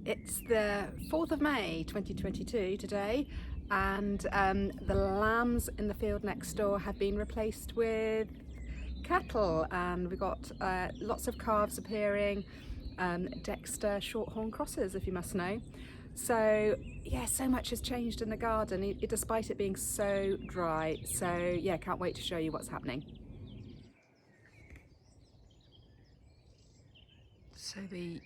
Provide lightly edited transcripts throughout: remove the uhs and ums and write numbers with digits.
It's the 4th of May 2022 today, and the lambs in the field next door have been replaced with cattle, and we've got lots of calves appearing, Dexter shorthorn crosses, if you must know. So yeah, so much has changed in the garden, despite it being so dry. So yeah, can't wait to show you what's happening. So the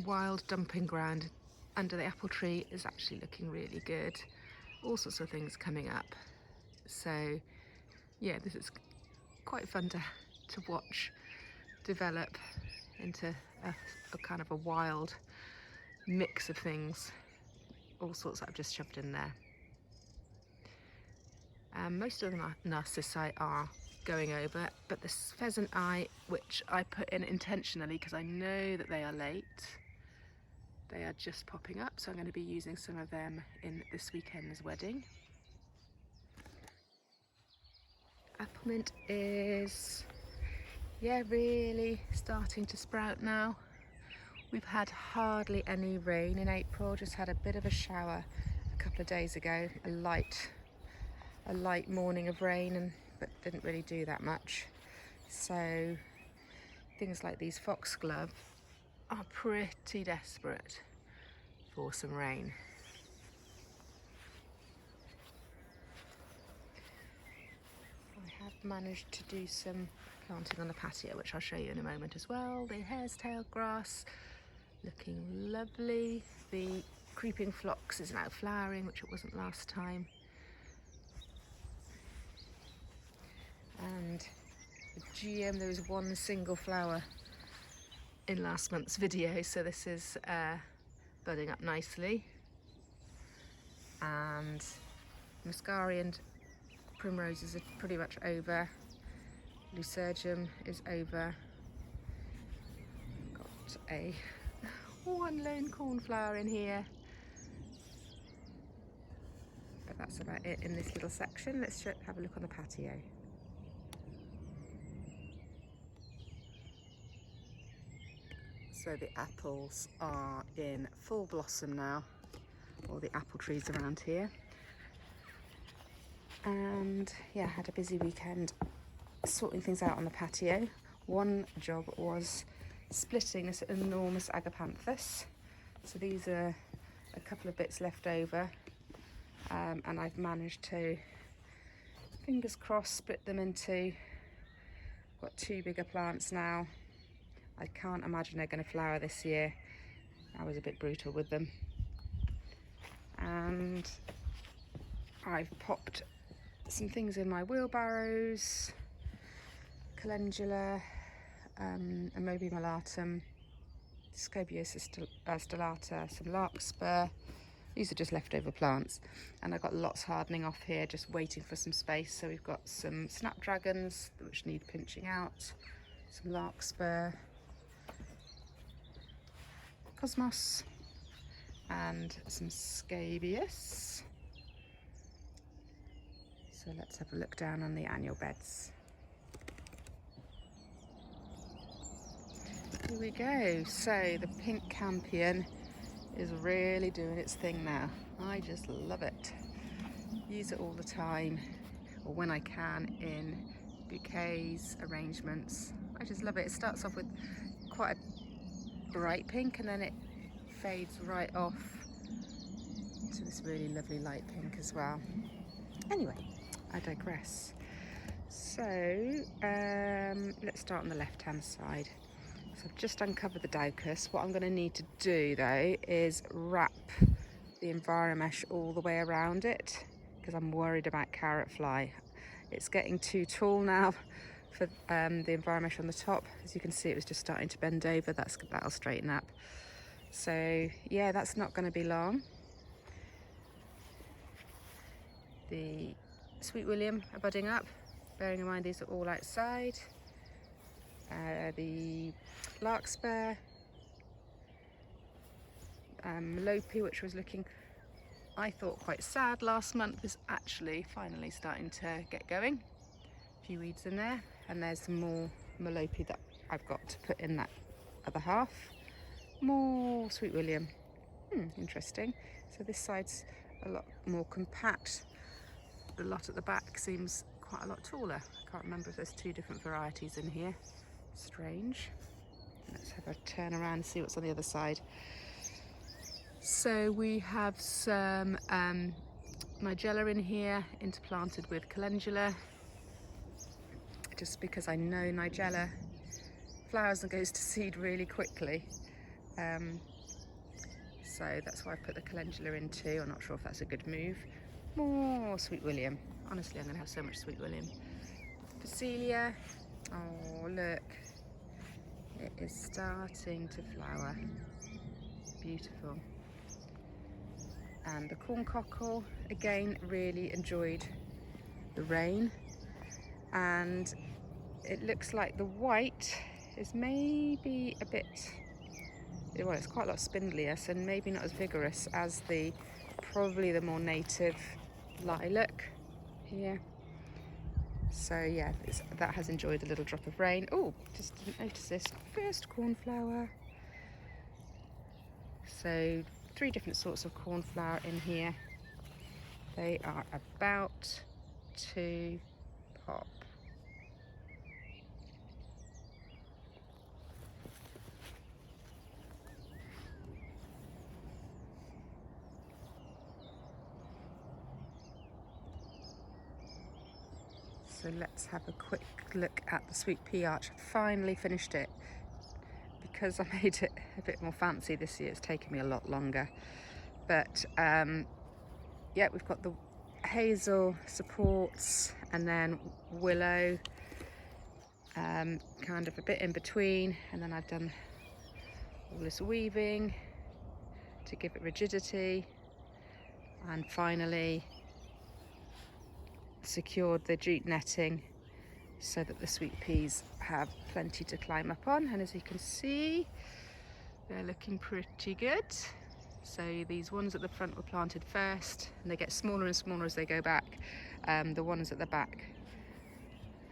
wild dumping ground under the apple tree is actually looking really good. All sorts of things coming up. So yeah, this is quite fun to watch develop into a kind of a wild mix of things, all sorts that I've just shoved in there. Most of the narcissi are going over, but the pheasant eye, which I put in intentionally because I know that they are late, they are just popping up, so I'm going to be using some of them in this weekend's wedding. Apple mint is, yeah, really starting to sprout now. We've had hardly any rain in April, just had a bit of a shower a couple of days ago, a light morning of rain, but didn't really do that much. So things like these foxglove are pretty desperate for some rain. I have managed to do some planting on the patio, which I'll show you in a moment as well. The hare's tail grass looking lovely. The creeping phlox is now flowering, which it wasn't last time. And the GM, there was one single flower in last month's video, so this is budding up nicely. And Muscarian primroses are pretty much over. Lucergium is over. Got one lone cornflower in here. But that's about it in this little section. Let's have a look on the patio. So the apples are in full blossom now, all the apple trees around here. And yeah, had a busy weekend sorting things out on the patio. One job was splitting this enormous agapanthus. So these are a couple of bits left over, and I've managed to, fingers crossed, split them into, got two bigger plants now. I can't imagine they're going to flower this year. I was a bit brutal with them. And I've popped some things in my wheelbarrows, calendula, Amobi malatum, Scobius stellata, some larkspur. These are just leftover plants, and I've got lots hardening off here, just waiting for some space. So we've got some snapdragons which need pinching out, some larkspur, cosmos, and some scabious. So let's have a look down on the annual beds. Here we go. So the pink campion is really doing its thing now. I just love it. Use it all the time, or when I can, in bouquets, arrangements. I just love it. It starts off with quite a bright pink, and then it fades right off to this really lovely light pink as well. Anyway, I digress. So let's start on the left hand side. So I've just uncovered the Daucus. What I'm going to need to do though is wrap the Enviromesh all the way around it, because I'm worried about carrot fly. It's getting too tall now for the Enviromesh on the top. As you can see, it was just starting to bend over. That'll straighten up. So yeah, that's not going to be long. The Sweet William are budding up, bearing in mind these are all outside. The larkspur, Melope, which was looking, I thought, quite sad last month, is actually finally starting to get going. A few weeds in there, and there's some more Melope that I've got to put in that other half. More Sweet William. Interesting. So this side's a lot more compact. The lot at the back seems quite a lot taller. I can't remember if there's two different varieties in here. Strange. Let's have a turn around and see what's on the other side. So we have some Nigella in here, interplanted with calendula, just because I know Nigella flowers and goes to seed really quickly. So that's why I put the calendula in too. I'm not sure if that's a good move. More Sweet William. Honestly, I'm going to have so much Sweet William. Phacelia. Oh, look. It is starting to flower. Beautiful. And the corncockle, again, really enjoyed the rain. And it looks like the white is maybe a bit, well, it's quite a lot spindlier, so maybe not as vigorous as probably the more native lilac here. So yeah, that has enjoyed a little drop of rain. Oh, just didn't notice this. First cornflower. So 3 different sorts of cornflower in here. They are about to pop. So let's have a quick look at the sweet pea arch. Finally finished it. Because I made it a bit more fancy this year, it's taken me a lot longer. But yeah, we've got the hazel supports and then willow, kind of a bit in between, and then I've done all this weaving to give it rigidity, and finally secured the jute netting so that the sweet peas have plenty to climb up on. And as you can see, they're looking pretty good. So these ones at the front were planted first, and they get smaller and smaller as they go back. The ones at the back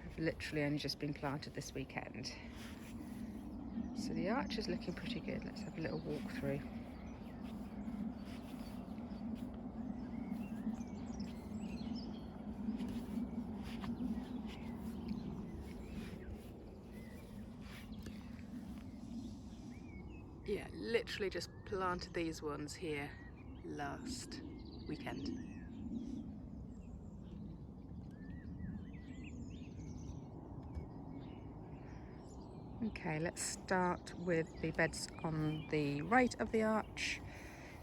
have literally only just been planted this weekend. So the arch is looking pretty good. Let's have a little walk through. Yeah, literally just planted these ones here last weekend. Okay, let's start with the beds on the right of the arch.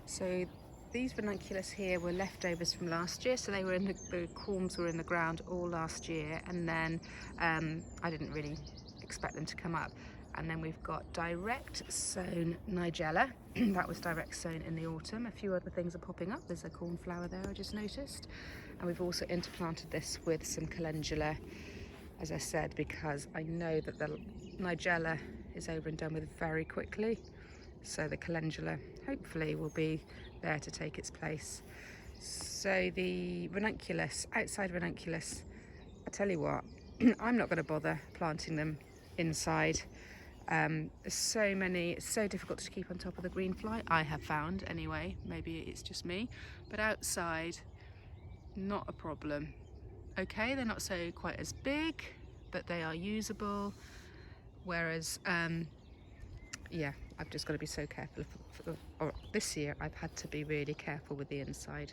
So these ranunculus here were leftovers from last year, so they were in the corms were in the ground all last year, and then I didn't really expect them to come up. And then we've got direct sown Nigella. That was direct sown in the autumn. A few other things are popping up. There's a cornflower there I just noticed. And we've also interplanted this with some calendula, as I said, because I know that the Nigella is over and done with very quickly. So the calendula hopefully will be there to take its place. So the ranunculus, outside ranunculus, I tell you what, I'm not going to bother planting them inside. There's so many, it's so difficult to keep on top of the green fly, I have found anyway. Maybe it's just me, but outside, not a problem. Okay, they're not so quite as big, but they are usable. Whereas, yeah, I've just got to be so careful. Or this year, I've had to be really careful with the inside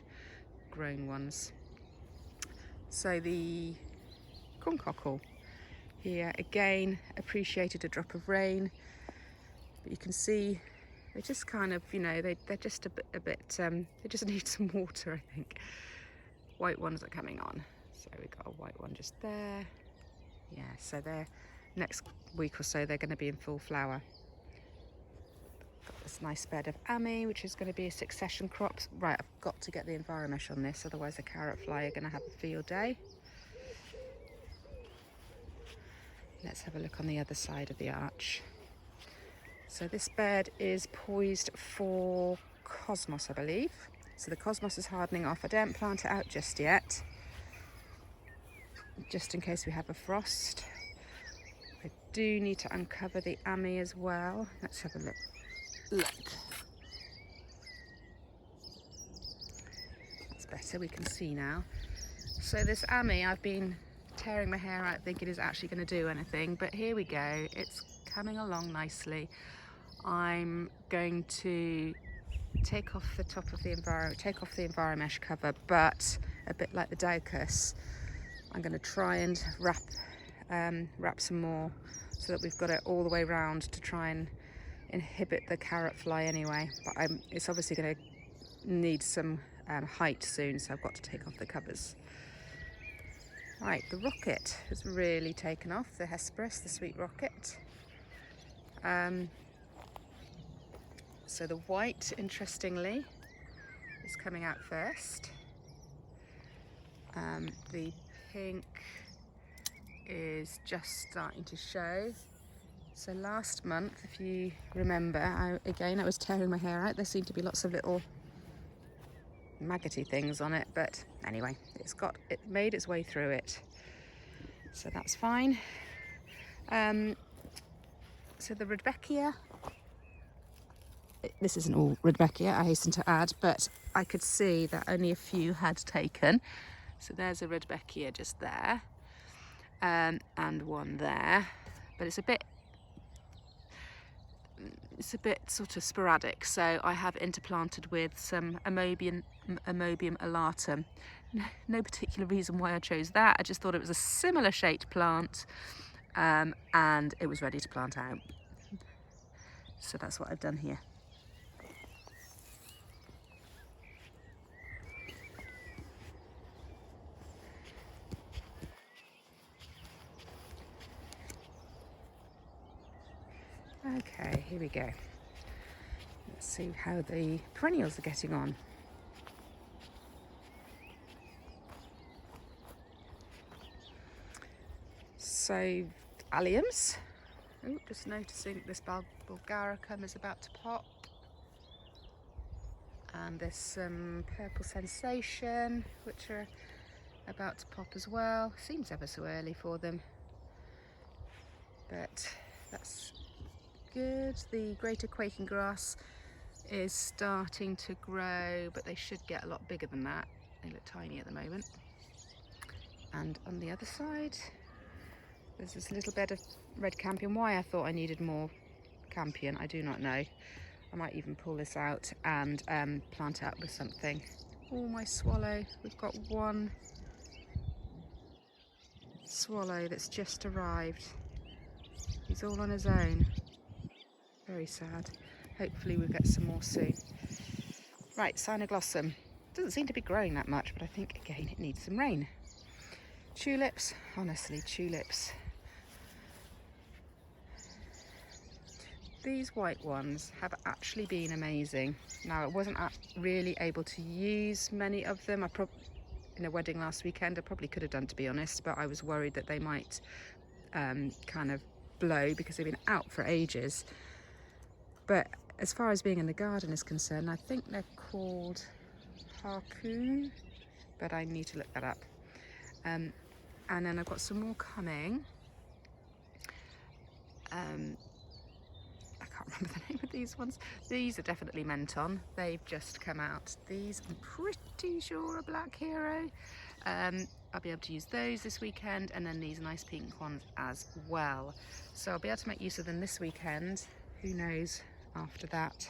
grown ones. So the corncockle here again appreciated a drop of rain, but you can see they just kind of, you know, they're just a bit they just need some water, I think. White ones are coming on, so we've got a white one just there. Yeah, so they're next week or so they're going to be in full flower. Got this nice bed of Ami, which is going to be a succession crop. Right, I've got to get the enviromesh on this, otherwise the carrot fly are going to have a field day. Let's have a look on the other side of the arch. So this bed is poised for cosmos, I believe. So the cosmos is hardening off. I don't plant it out just yet, just in case we have a frost. I do need to uncover the Ami as well. Let's have a look. Look. That's better, we can see now. So this Ami, I've been tearing my hair out thinking is actually going to do anything, but here we go, it's coming along nicely. I'm going to take off the top of the Enviromesh cover, but a bit like the Dahlias, I'm going to try and wrap some more so that we've got it all the way round to try and inhibit the carrot fly anyway. But it's obviously going to need some height soon, so I've got to take off the covers. Right, the rocket has really taken off, the Hesperus, the sweet rocket. So the white, interestingly, is coming out first. The pink is just starting to show. So last month, if you remember, I was tearing my hair out. There seemed to be lots of little maggoty things on it, but anyway, it made its way through it. So that's fine. So the Rudbeckia, this isn't all Rudbeckia, I hasten to add, but I could see that only a few had taken. So there's a Rudbeckia just there, and one there, but it's a bit sort of sporadic. So I have interplanted with some Amoebium alatum. No particular reason why I chose that. I just thought it was a similar shaped plant, and it was ready to plant out. So that's what I've done here. Okay, here we go. Let's see how the perennials are getting on. So, alliums. Oh, just noticing this Bulgaricum is about to pop. And there's some purple sensation, which are about to pop as well. Seems ever so early for them, but that's good. The greater quaking grass is starting to grow, but they should get a lot bigger than that. They look tiny at the moment. And on the other side, there's this little bed of red campion. Why I thought I needed more campion, I do not know. I might even pull this out and plant it up with something. Oh, my swallow. We've got one swallow that's just arrived. He's all on his own. Very sad. Hopefully we'll get some more soon. Right, Cynoglossum. Doesn't seem to be growing that much, but I think, again, it needs some rain. Tulips. Honestly, tulips. These white ones have actually been amazing. Now, I wasn't really able to use many of them. In a wedding last weekend, I probably could have done, to be honest, but I was worried that they might kind of blow because they've been out for ages. But as far as being in the garden is concerned, I think they're called Harcoon, but I need to look that up. And then I've got some more coming. I can't remember the name of these ones. These are definitely Menton. They've just come out. These I'm pretty sure are Black Hero. I'll be able to use those this weekend, and then these nice pink ones as well. So I'll be able to make use of them this weekend. Who knows after that.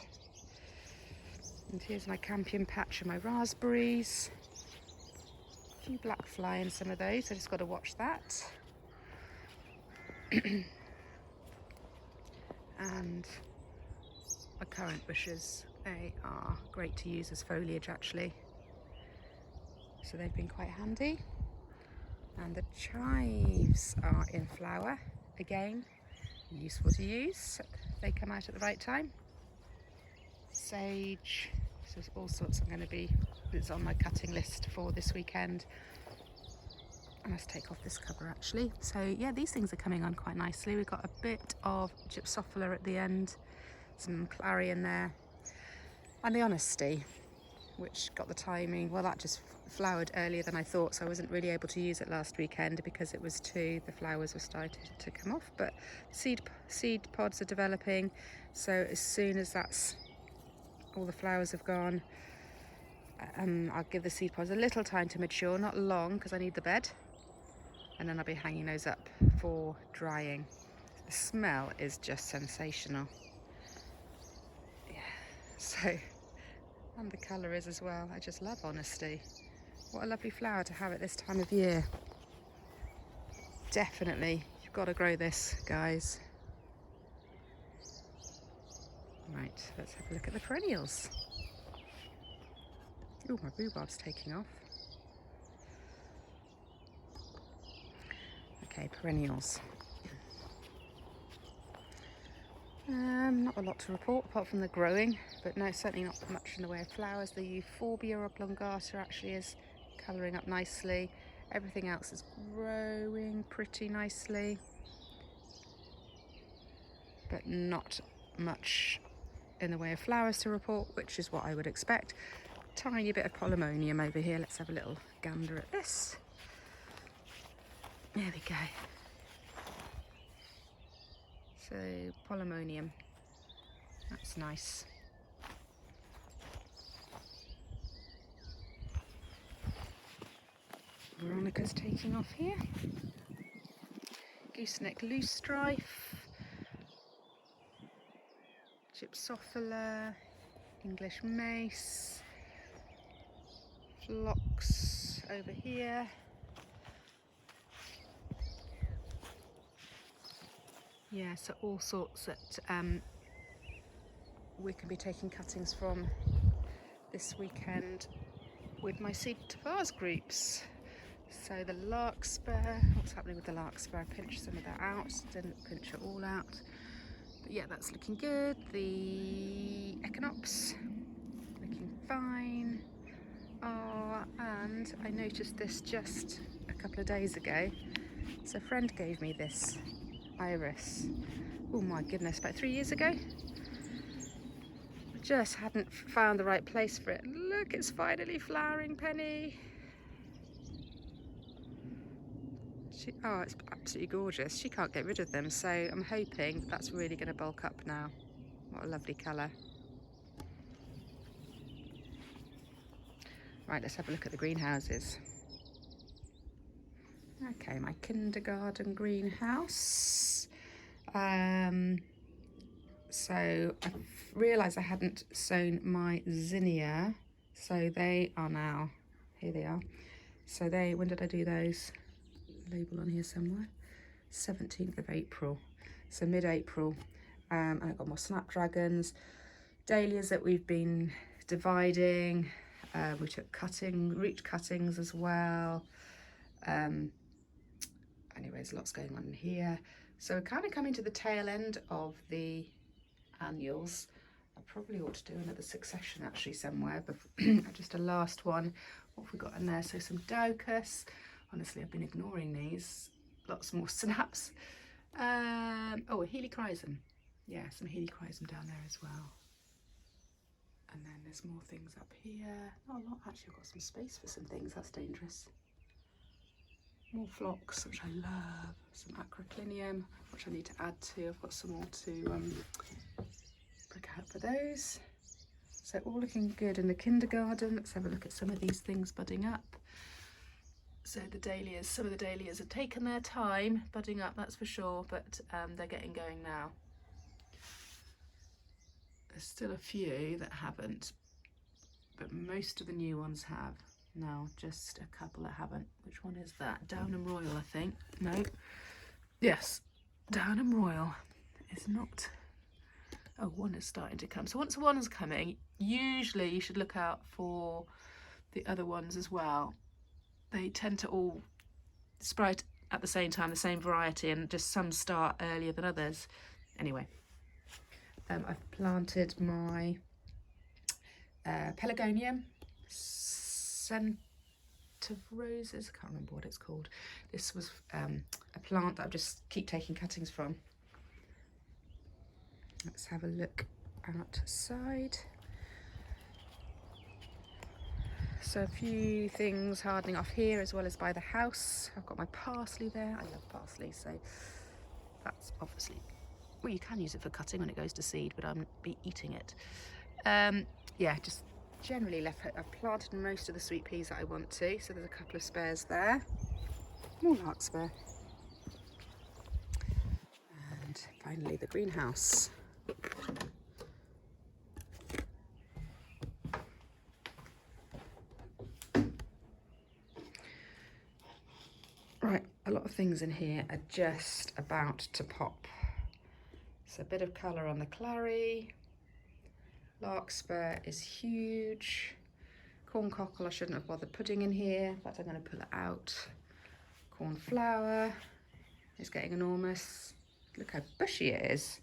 And here's my campion patch of my raspberries. A few black fly in some of those, I just got to watch that. And my currant bushes, they are great to use as foliage actually. So they've been quite handy. And the chives are in flower again, useful to use. They come out at the right time. Sage, so there's all sorts it's on my cutting list for this weekend. And let's take off this cover actually. So yeah, these things are coming on quite nicely. We've got a bit of Gypsophila at the end, some clary in there. And the honesty, which got the timing. Well, that just flowered earlier than I thought, so I wasn't really able to use it last weekend because it was the flowers were starting to come off. But seed pods are developing, so as soon as all the flowers have gone, I'll give the seed pods a little time to mature, not long because I need the bed, and then I'll be hanging those up for drying. The smell is just sensational. Yeah, so, and the colour is as well. I just love honesty. What a lovely flower to have at this time of year. Definitely, you've got to grow this, guys. Right, let's have a look at the perennials. Oh, my rhubarb's taking off. Okay, perennials. Not a lot to report apart from the growing, but no, certainly not much in the way of flowers. The euphorbia oblongata actually is colouring up nicely. Everything else is growing pretty nicely, but not much in the way of flowers to report, which is what I would expect. Tiny bit of polemonium over here. Let's have a little gander at this. There we go. So polemonium, that's nice. Veronica's taking off here. Gooseneck loosestrife, Gypsophila, English mace, Phlox over here. Yeah, so all sorts that we can be taking cuttings from this weekend with my seed to vase groups. So the larkspur, what's happening with the larkspur? I pinched some of that out, didn't pinch it all out. But yeah, that's looking good. The echinops, looking fine. Oh, and I noticed this just a couple of days ago. So a friend gave me this iris. Oh my goodness, about 3 years ago. I just hadn't found the right place for it. Look, it's finally flowering, Penny. Oh, it's absolutely gorgeous. She can't get rid of them, so I'm hoping that's really going to bulk up now. What a lovely colour. Right, let's have a look at the greenhouses. Okay, my kindergarten greenhouse. So I realised I hadn't sown my zinnia, so they are now, here they are. So when did I do those? Label on here somewhere. 17th of April, so mid-April. And I've got more snapdragons, dahlias that we've been dividing. We took root cuttings as well. Anyways, lots going on in here. So we're kind of coming to the tail end of the annuals. I probably ought to do another succession actually somewhere, but just a last one. What have we got in there? So some Daucus. Honestly, I've been ignoring these. Lots more snaps. Oh, a helichrysum. Yeah, some helichrysum down there as well. And then there's more things up here. Not a lot, actually. I've got some space for some things. That's dangerous. More phlox, which I love. Some acroclinium, which I need to add to. I've got some more to prick out for those. So all looking good in the kindergarten. Let's have a look at some of these things budding up. So the dahlias, some of the dahlias have taken their time budding up, that's for sure, but they're getting going now. There's still a few that haven't, but most of the new ones have. No, just a couple that haven't. Which one is that? Downham Royal, I think. No. Yes, Downham Royal is not. Oh, one is starting to come. So once one is coming, usually you should look out for the other ones as well. They tend to all sprout at the same time, the same variety, and just some start earlier than others. Anyway, I've planted my pelargonium, scent of roses. I can't remember what it's called. This was a plant that I just keep taking cuttings from. Let's have a look outside. So a few things hardening off here as well as by the house. I've got my parsley there. I love parsley, so that's obviously, well, you can use it for cutting when it goes to seed, but I'm be eating it. Yeah, just generally left it. I've planted most of the sweet peas that I want to, so there's a couple of spares there. More larkspur. And finally the greenhouse. Right, a lot of things in here are just about to pop. So a bit of colour on the clary. Larkspur is huge. Corn cockle I shouldn't have bothered putting in here, but I'm going to pull it out. Cornflower is getting enormous. Look how bushy it is.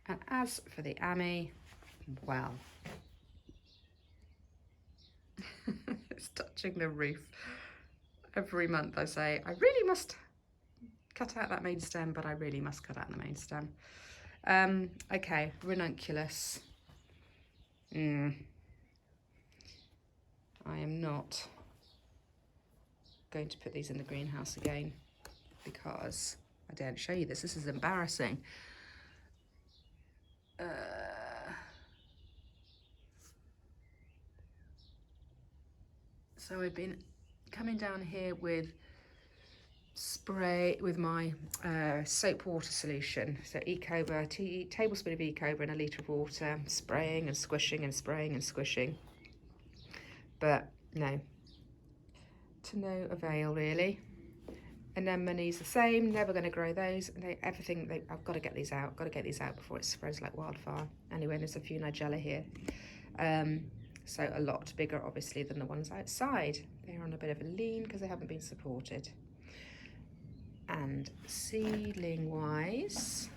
And as for the Ami, well, it's touching the roof. Every month I say, I really must cut out that main stem, but I really must cut out the main stem. Okay, Ranunculus. I am not going to put these in the greenhouse again because I daren't show you this. This is embarrassing. So I've been coming down here with spray with my soap water solution. So Ecoba, tablespoon of Ecoba in a litre of water, spraying and squishing and spraying and squishing. But no, to no avail really. Anemones the same, never going to grow those. I've got to get these out. Got to get these out before it spreads like wildfire. Anyway, there's a few Nigella here. So a lot bigger obviously than the ones outside. They're on a bit of a lean because they haven't been supported. And seedling wise,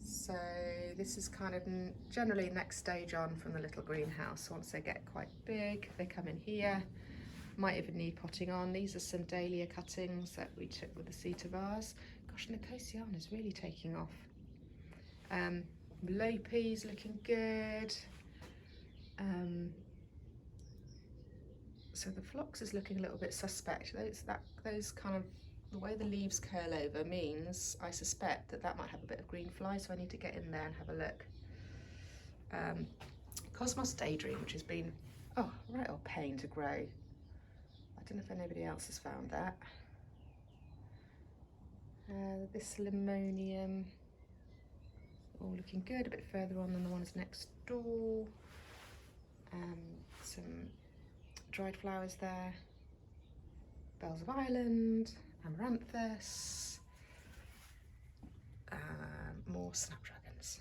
so this is kind of generally next stage on from the little greenhouse. Once they get quite big, they come in here. Might even need potting on. These are some Dahlia cuttings that we took with the seed vase. Gosh, Nicosia is really taking off. Low peas looking good. So the phlox is looking a little bit suspect. Those kind of, the way the leaves curl over means I suspect that might have a bit of green fly, so I need to get in there and have a look. Cosmos Daydream, which has been, right old pain to grow. I don't know if anybody else has found that. This Limonium, all looking good, a bit further on than the ones next door. Some dried flowers there. Bells of Ireland, Amaranthus, more snapdragons.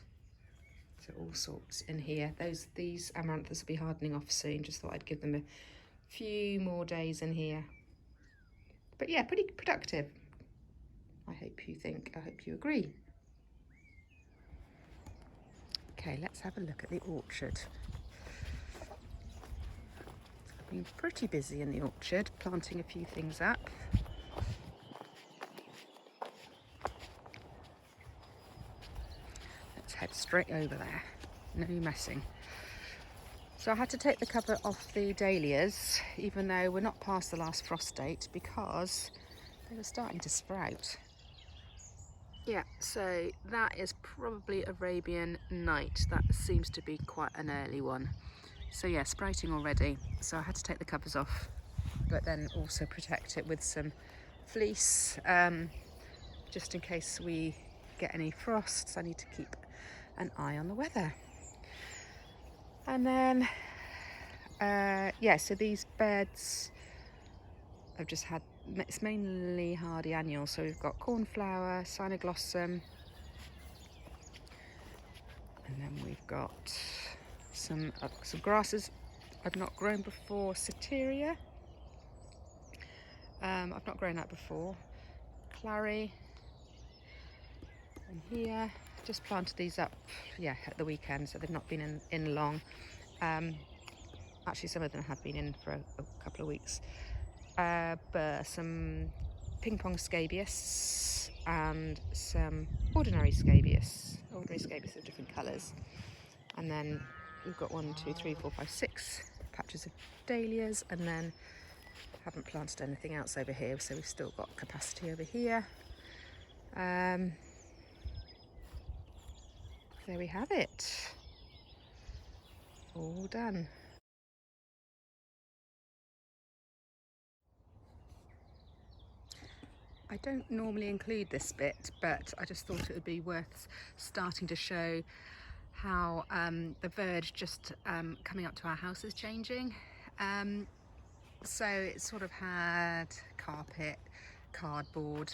So all sorts in here. These Amaranthus will be hardening off soon. Just thought I'd give them a few more days in here. But yeah, pretty productive. I hope you agree. Okay, let's have a look at the orchard. I've been pretty busy in the orchard, planting a few things up. Let's head straight over there. No messing. So I had to take the cover off the Dahlias, even though we're not past the last frost date, because they were starting to sprout. Yeah, so that is probably Arabian Night. That seems to be quite an early one. So yeah, sprouting already. So I had to take the covers off, but then also protect it with some fleece, just in case we get any frosts. I need to keep an eye on the weather. And then, yeah, so these beds I've just had, it's mainly hardy annuals. So we've got cornflower, cynoglossum, and then we've got some grasses I've not grown before, Soteria. I've not grown that before. Clary, and here, just planted these up, yeah, at the weekend, so they've not been in long. Actually, some of them have been in for a couple of weeks. But some ping pong scabious and some ordinary scabious of different colours, and then we've got 1, 2, 3, 4, 5, 6 patches of dahlias, and then haven't planted anything else over here, so we've still got capacity over here. There we have it, all done. I don't normally include this bit, but I just thought it would be worth starting to show how the verge just coming up to our house is changing. So it sort of had carpet, cardboard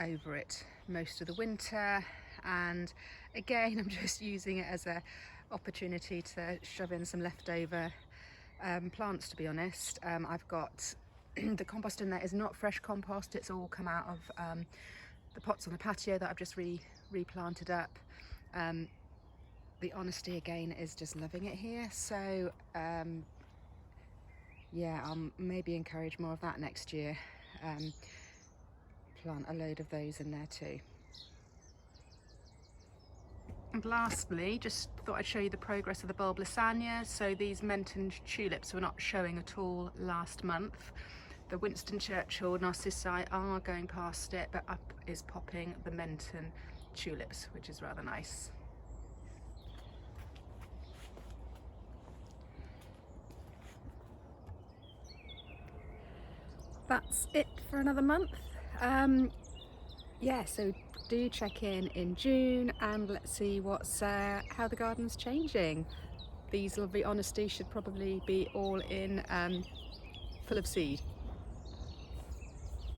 over it most of the winter, and again I'm just using it as an opportunity to shove in some leftover plants, to be honest. I've got the compost in there is not fresh compost, it's all come out of the pots on the patio that I've just replanted up. The honesty again is just loving it here, so yeah, I'll maybe encourage more of that next year. Plant a load of those in there too. And lastly, just thought I'd show you the progress of the bulb lasagna. So these Menton tulips were not showing at all last month. The Winston Churchill narcissi are going past it, but up is popping the Menton tulips, which is rather nice. That's it for another month. Yeah, so do check in June and let's see what's how the garden's changing. These lovely honesty should probably be all in full of seed.